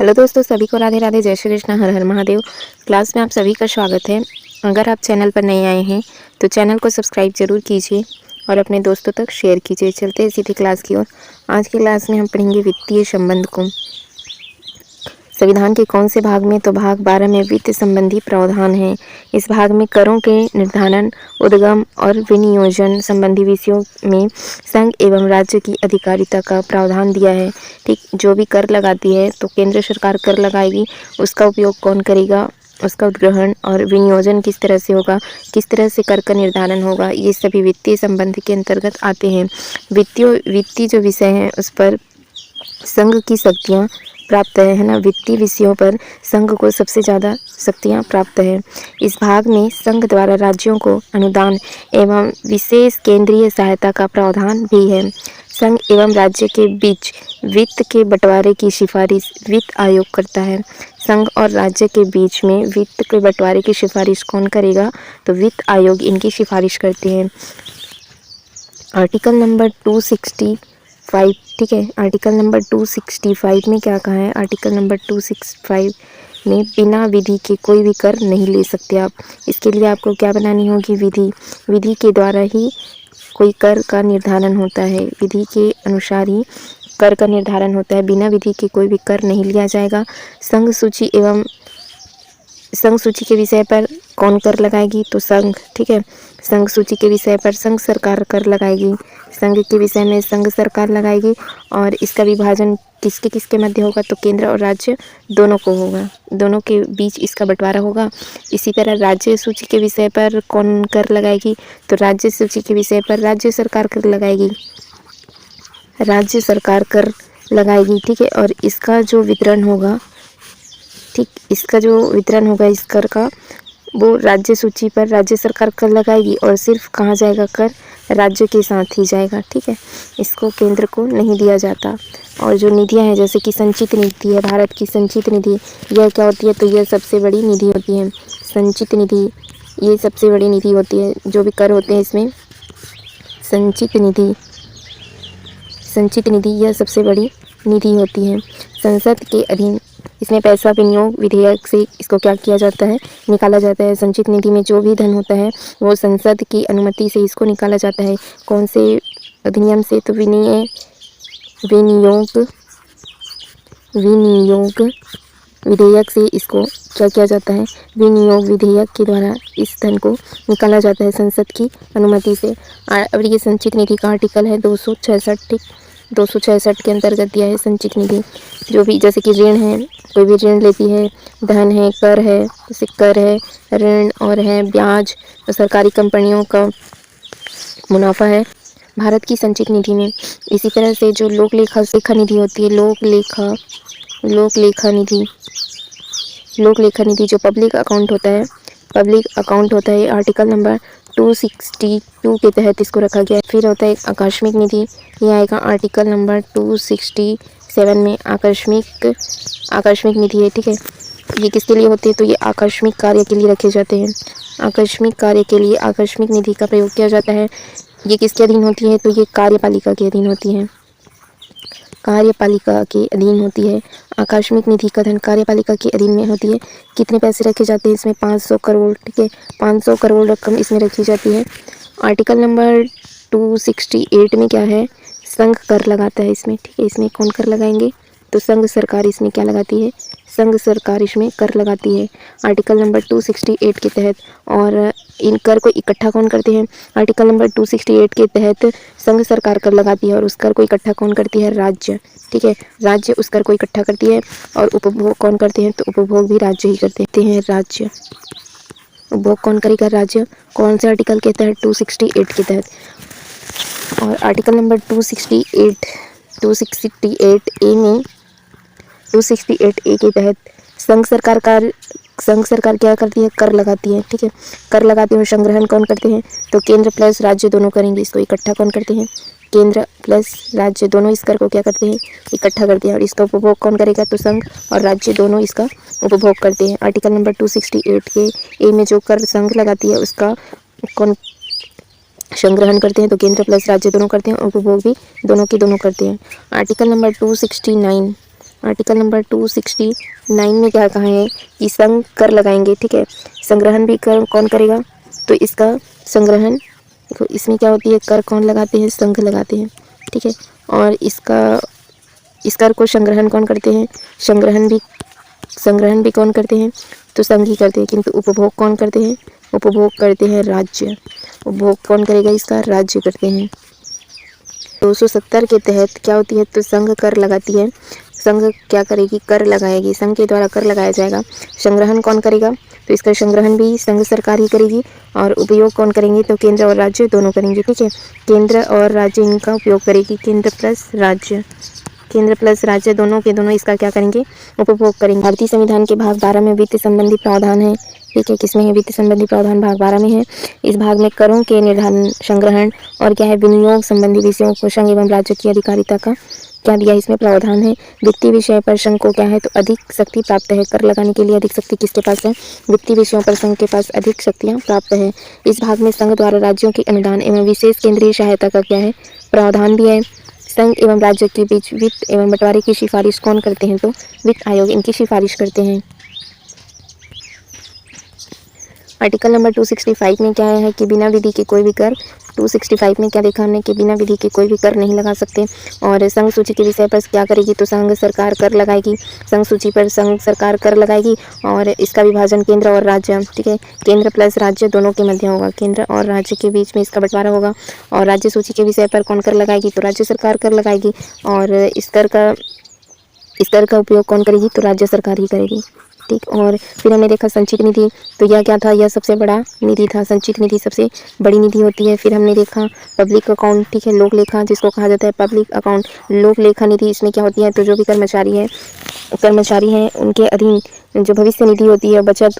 Hello दोस्तों, सभी को राधे राधे, जय श्री कृष्ण, हर हर महादेव। क्लास में आप सभी का स्वागत है। अगर आप चैनल पर नए आए हैं तो चैनल को सब्सक्राइब जरूर कीजिए और अपने दोस्तों तक शेयर कीजिए। चलते हैं सीधी क्लास की ओर। आज की क्लास में हम पढ़ेंगे वित्तीय संबंध को। संविधान के कौन से भाग में? तो भाग 12 में वित्त संबंधी प्रावधान है। इस भाग में करों के निर्धारण, उद्गम और विनियोजन संबंधी विषयों में संघ एवं राज्य की अधिकारिता का प्रावधान दिया है। ठीक, जो भी कर लगाती है तो केंद्र सरकार कर लगाएगी, उसका उपयोग कौन करेगा, उसका उद्ग्रहण और विनियोजन किस तरह से होगा, किस तरह से कर का निर्धारण होगा, ये सभी वित्तीय संबंध के अंतर्गत आते हैं। वित्तीय जो विषय हैं उस पर संघ की शक्तियाँ प्राप्त है ना। वित्तीय विषयों पर संघ को सबसे ज़्यादा शक्तियाँ प्राप्त है। इस भाग में संघ द्वारा राज्यों को अनुदान एवं विशेष केंद्रीय सहायता का प्रावधान भी है। संघ एवं राज्य के बीच वित्त के बंटवारे की सिफारिश वित्त आयोग करता है। संघ और राज्य के बीच में वित्त के बंटवारे की सिफारिश कौन करेगा? तो वित्त आयोग इनकी सिफारिश करते हैं। आर्टिकल नंबर 265, ठीक है। आर्टिकल नंबर 265 में क्या कहा है? आर्टिकल नंबर 265 में बिना विधि के कोई भी कर नहीं ले सकते आप। इसके लिए आपको क्या बनानी होगी? विधि के द्वारा ही कोई कर का निर्धारण होता है। विधि के अनुसार ही कर का निर्धारण होता है। बिना विधि के कोई भी कर नहीं लिया जाएगा। संघ सूची के विषय पर कौन कर लगाएगी? तो संघ, ठीक है। संघ सूची के विषय पर संघ सरकार कर लगाएगी। संघ के विषय में संघ सरकार लगाएगी और इसका विभाजन किसके किसके मध्य होगा? तो केंद्र और राज्य दोनों को होगा, दोनों के बीच इसका बंटवारा होगा। इसी तरह राज्य सूची के विषय पर कौन कर लगाएगी? तो राज्य सूची के विषय पर राज्य सरकार कर लगाएगी, राज्य सरकार कर लगाएगी, ठीक है। और इसका जो वितरण होगा, ठीक, इसका जो वितरण होगा इस कर का, वो राज्य सूची पर राज्य सरकार कर लगाएगी और सिर्फ कहाँ जाएगा कर? राज्य के साथ ही जाएगा, ठीक है। इसको केंद्र को नहीं दिया जाता। और जो निधियाँ हैं, जैसे कि संचित निधि है, भारत की संचित निधि, यह क्या होती है? तो यह सबसे बड़ी निधि होती है। संचित निधि ये सबसे बड़ी निधि होती है। जो भी कर होते हैं इसमें संचित निधि यह सबसे बड़ी निधि होती है। संसद के अधीन इसमें पैसा विनियोग विधेयक से इसको क्या किया जाता है? निकाला जाता है। संचित निधि में जो भी धन होता है वो संसद की अनुमति से इसको निकाला जाता है। कौन से अधिनियम से? तो विनियोग विधेयक से इसको क्या किया जाता है? विनियोग विधेयक के द्वारा इस धन को निकाला जाता है संसद की अनुमति से। और ये संचित निधि का आर्टिकल है 266, ठीक, 266 के अंतर्गत दिया है संचित निधि। जो भी, जैसे कि ऋण है, कोई भी ऋण लेती है, धन है, कर है, जैसे कर है, ऋण और है ब्याज, तो सरकारी कंपनियों का मुनाफा है भारत की संचित निधि में। इसी तरह से जो लोक लेखा निधि होती है, लोक लेखा निधि जो पब्लिक अकाउंट होता है, आर्टिकल नंबर 262 के तहत इसको रखा गया है। फिर होता है आकस्मिक निधि, यह आएगा आर्टिकल नंबर 267 में। आकस्मिक निधि है, ठीक है। ये किसके लिए होती है? तो ये आकस्मिक कार्य के लिए रखे जाते हैं। आकस्मिक कार्य के लिए आकस्मिक निधि का प्रयोग किया जाता है। ये किसके अधीन होती है? तो ये कार्यपालिका के अधीन होती है। कार्यपालिका के अधीन होती है। आकस्मिक निधि का धन कार्यपालिका के अधीन में होती है। कितने पैसे रखे जाते हैं इसमें? 500 करोड़, ठीक है। 500 करोड़ रकम इसमें रखी जाती है। आर्टिकल नंबर 268 में क्या है? संघ कर लगाता है इसमें, ठीक है। इसमें कौन कर लगाएंगे? तो संघ सरकार इसमें क्या लगाती है? संघ सरकार इसमें कर लगाती है आर्टिकल नंबर 268 के तहत। और इन कर को इकट्ठा कौन करते हैं? आर्टिकल नंबर 268 के तहत संघ सरकार कर लगाती है और उस कर को इकट्ठा कौन करती है? राज्य, ठीक है। राज्य उस कर को इकट्ठा करती है और उपभोग कौन करते हैं? तो उपभोग भी राज्य ही करते हैं। राज्य उपभोग कौन करेगा? राज्य। कौन से आर्टिकल के तहत? 268 के तहत। और आर्टिकल नंबर 268 ए में 268 ए के तहत संघ सरकार क्या करती है? कर लगाती है, ठीक है। कर लगाती है और संग्रहण कौन करते हैं? तो केंद्र प्लस राज्य दोनों करेंगे। इसको इकट्ठा कौन करते हैं? केंद्र प्लस राज्य दोनों इस कर को क्या करते हैं? इकट्ठा करते हैं। और इसका उपभोग कौन करेगा? तो संघ और राज्य दोनों इसका उपभोग करते हैं। आर्टिकल नंबर 268 के ए में जो कर संघ लगाती है उसका कौन संग्रहण करते हैं? तो केंद्र प्लस राज्य दोनों करते हैं और उपभोग भी दोनों के दोनों करते हैं। आर्टिकल नंबर 269 आर्टिकल नंबर 269 में क्या कहा है कि संघ कर लगाएंगे, ठीक है। संग्रहण भी कर कौन करेगा, तो इसका संग्रहण, देखो इसमें क्या होती है, कर कौन लगाते हैं, संघ लगाते हैं, ठीक है। और इस कर को संग्रहण कौन करते हैं, संग्रहण भी कौन करते हैं, तो संघ ही करते हैं। किंतु उपभोग कौन करते हैं, उपभोग करते हैं राज्य। उपभोग कौन करेगा इसका, राज्य करते हैं। 270 के तहत क्या होती है, तो संघ कर लगाती है। संघ क्या करेगी, कर लगाएगी, संघ के द्वारा कर लगाया जाएगा। संग्रहण कौन करेगा, तो इसका संग्रहण भी संघ सरकार ही करेगी। और उपयोग कौन करेंगे, तो केंद्र और राज्य दोनों करेंगे, ठीक है। केंद्र और राज्य इनका उपयोग करेगी, केंद्र प्लस राज्य दोनों के दोनों इसका क्या करेंगे, उपभोग करेंगे। भारतीय संविधान के भाग 12 में वित्त संबंधी प्रावधान है, ठीक है। किसमें है, वित्त संबंधी प्रावधान भाग 12 में है। इस भाग में करों के निर्धारण, संग्रहण और क्या है, विनियोग संबंधी विषयों को संघ एवं राज्य की अधिकारिता का क्या दिया, इसमें प्रावधान है। वित्तीय विषय पर संघ को क्या है, तो अधिक शक्ति प्राप्त है। कर लगाने के लिए अधिक शक्ति किसके पास है, वित्तीय विषयों पर संघ के पास अधिक शक्तियां प्राप्त है। इस भाग में संघ द्वारा राज्यों के अनुदान एवं विशेष केंद्रीय सहायता का क्या है, प्रावधान भी है। संघ एवं राज्य के बीच वित्त एवं बंटवारे की सिफारिश कौन करते हैं, तो वित्त आयोग इनकी सिफारिश करते हैं। आर्टिकल नंबर 265 में क्या है कि बिना विधि के कोई भी कर, 265 में क्या देखा हमने कि बिना विधि के कोई भी कर नहीं लगा सकते। और संघ सूची के विषय पर क्या करेगी, तो संघ सरकार कर लगाएगी। संघ सूची पर संघ सरकार कर लगाएगी और इसका विभाजन केंद्र और राज्य, ठीक है, केंद्र प्लस राज्य दोनों के मध्य होगा। केंद्र और राज्य के बीच में इसका बंटवारा होगा। और राज्य सूची के विषय पर कौन कर लगाएगी, तो राज्य सरकार कर लगाएगी। और इस कर का उपयोग कौन करेगी, तो राज्य सरकार ही करेगी, ठीक। और फिर हमने देखा संचित निधि, तो यह क्या था, यह सबसे बड़ा निधि था। संचित निधि सबसे बड़ी निधि होती है। फिर हमने देखा पब्लिक अकाउंट, ठीक है, लोक लेखा जिसको कहा जाता है पब्लिक अकाउंट, लोक लेखा निधि। इसमें क्या होती है, तो जो भी कर्मचारी हैं उनके अधीन जो भविष्य निधि होती है, बचत,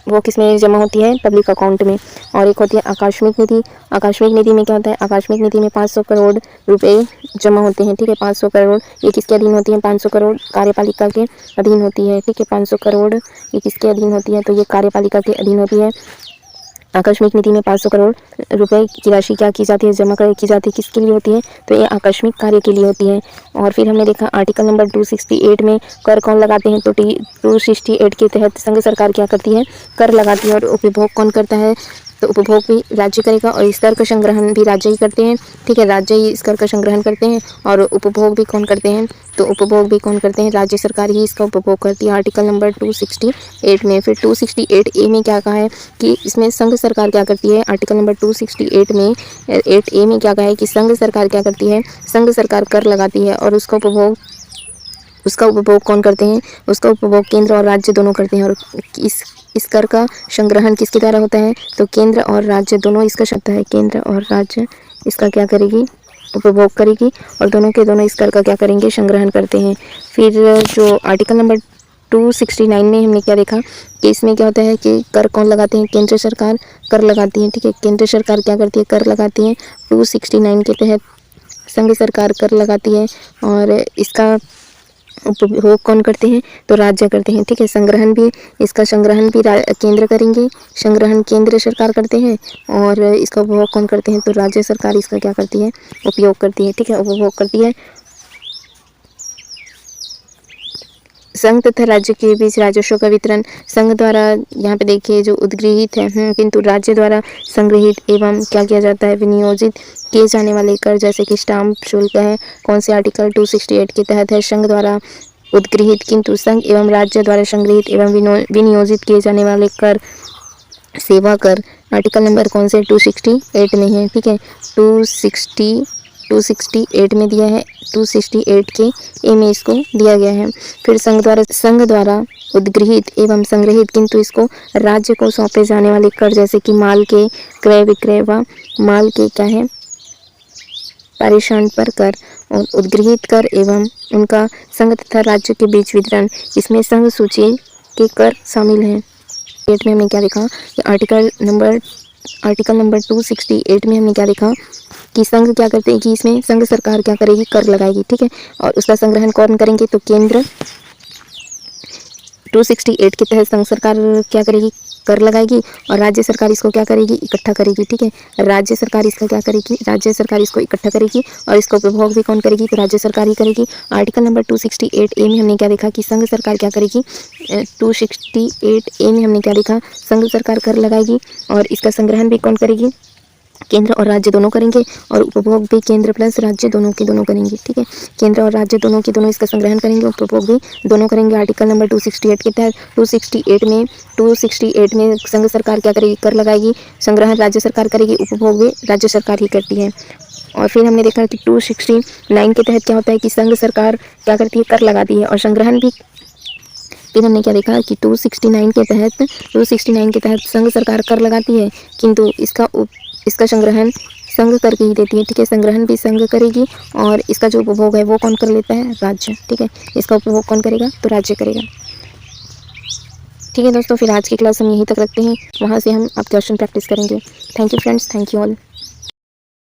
वो किस में जमा होती है, पब्लिक अकाउंट में। और एक होती है आकस्मिक निधि। आकस्मिक निधि में क्या होता है, आकस्मिक निधि में 500 करोड़ रुपए जमा होते हैं, ठीक है। 500 करोड़ ये किसके अधीन होती है, 500 करोड़ कार्यपालिका के अधीन होती है, ठीक है। 500 करोड़ ये किसके अधीन होती है, तो ये कार्यपालिका के अधीन होती है। आकस्मिक निधि में 500 करोड़ रुपए की राशि क्या की जाती है, जमा की जाती है, किसके लिए होती है, तो ये आकस्मिक कार्य के लिए होती है। और फिर हमने देखा आर्टिकल नंबर 268 में कर कौन लगाते हैं, तो 268 के तहत संघ सरकार क्या करती है, कर लगाती है। और उपभोग कौन करता है, तो उपभोग भी राज्य करेगा। और इस कर का संग्रहण भी राज्य ही करते हैं, ठीक है, राज्य ही इस कर का संग्रहण करते हैं। और उपभोग भी कौन करते हैं, तो उपभोग भी कौन करते हैं, राज्य सरकार ही इसका उपभोग करती है। आर्टिकल नंबर 268 में। फिर 268A में क्या कहा है कि इसमें संघ सरकार क्या करती है, आर्टिकल नंबर 268 में 8A में क्या कहा है कि संघ सरकार क्या करती है, संघ सरकार कर लगाती है। और उसका उपभोग कौन करते हैं, उसका उपभोग केंद्र और राज्य दोनों करते हैं। और इस कर का संग्रहण किसके द्वारा होता है, तो केंद्र और राज्य दोनों इसका शब्द है, केंद्र और राज्य इसका क्या करेगी, उपभोग करेगी। और दोनों के दोनों इस कर का क्या करेंगे, संग्रहण करते हैं। फिर जो आर्टिकल नंबर 269 में हमने क्या देखा कि इसमें क्या होता है कि कर कौन लगाते हैं, केंद्र सरकार कर लगाती है, ठीक है। केंद्र सरकार क्या करती है, कर लगाती है। 269 के तहत संघ सरकार कर लगाती है और इसका उपभोग कौन करते हैं, तो राज्य करते हैं, ठीक है। संग्रहण भी केंद्र करेंगे, संग्रहण केंद्र सरकार करते हैं। और इसका उपभोग कौन करते हैं, तो राज्य सरकार इसका क्या करती है, उपयोग करती है, ठीक है, उपभोग करती है। संघ तथा राज्य के बीच राजस्व का वितरण संघ द्वारा, यहाँ पे देखिए जो उद्गृहित है, किंतु राज्य द्वारा संग्रहित एवं क्या किया जाता है, विनियोजित किए जाने वाले कर, जैसे कि स्टाम्प शुल्क है, कौन से आर्टिकल 268 के तहत है, संघ द्वारा उद्गृहित किंतु संघ एवं राज्य द्वारा संग्रहित एवं विनियोजित किए जाने वाले कर, सेवा कर, आर्टिकल नंबर कौन से 268 में है, ठीक है। 268 में दिया है, 268 के ए में इसको दिया गया है। फिर संघ द्वारा उद्गृहित एवं संग्रहित किंतु इसको राज्य को सौंपे जाने वाले कर, जैसे कि माल के क्रय विक्रय व माल के क्या है, पारेषण पर कर, और उद्गृहित कर एवं उनका संघ तथा राज्य के बीच वितरण, इसमें संघ सूची के कर शामिल हैं। 8 में हमने क्या देखा कि आर्टिकल नंबर 268 में हमने क्या देखा कि संघ क्या करते हैं कि इसमें संघ सरकार क्या करेगी, कर लगाएगी, ठीक है। और उसका संग्रहण कौन करेंगे, तो केंद्र। 268 के तहत संघ सरकार क्या करेगी, कर लगाएगी और राज्य सरकार इसको क्या करेगी, इकट्ठा करेगी। ठीक है, राज्य सरकार इसका क्या करेगी, राज्य सरकार इसको इकट्ठा करेगी और इसका उपभोग भी कौन करेगी, तो राज्य सरकार ही करेगी। आर्टिकल नंबर 268A में हमने क्या देखा कि संघ सरकार क्या करेगी, 268A में हमने क्या देखा, संघ सरकार कर लगाएगी और इसका संग्रहण भी कौन करेगी, केंद्र और राज्य दोनों करेंगे और उपभोग भी केंद्र प्लस राज्य दोनों के दोनों करेंगे। ठीक है, केंद्र और राज्य दोनों के दोनों इसका संग्रहण करेंगे, उपभोग भी दोनों करेंगे। आर्टिकल नंबर 268 के तहत 268 में संघ सरकार क्या करेगी, कर लगाएगी, संग्रहण राज्य सरकार करेगी, उपभोग भी राज्य सरकार ही करती है। और फिर हमने देखा कि 269 के तहत क्या होता है कि संघ सरकार क्या करती है, कर लगाती है और संग्रहण भी। फिर हमने क्या देखा कि 269 के तहत संघ सरकार कर लगाती है, किंतु इसका संग्रहण संघ करके ही देती है। ठीक है, संग्रहण भी संघ करेगी और इसका जो उपभोग है वो कौन कर लेता है, राज्य। ठीक है, इसका उपभोग कौन करेगा, तो राज्य करेगा। ठीक है दोस्तों, फिर आज की क्लास हम यहीं तक रखते हैं, वहाँ से हम अब क्वेश्चन प्रैक्टिस करेंगे। Thank you friends, thank you all.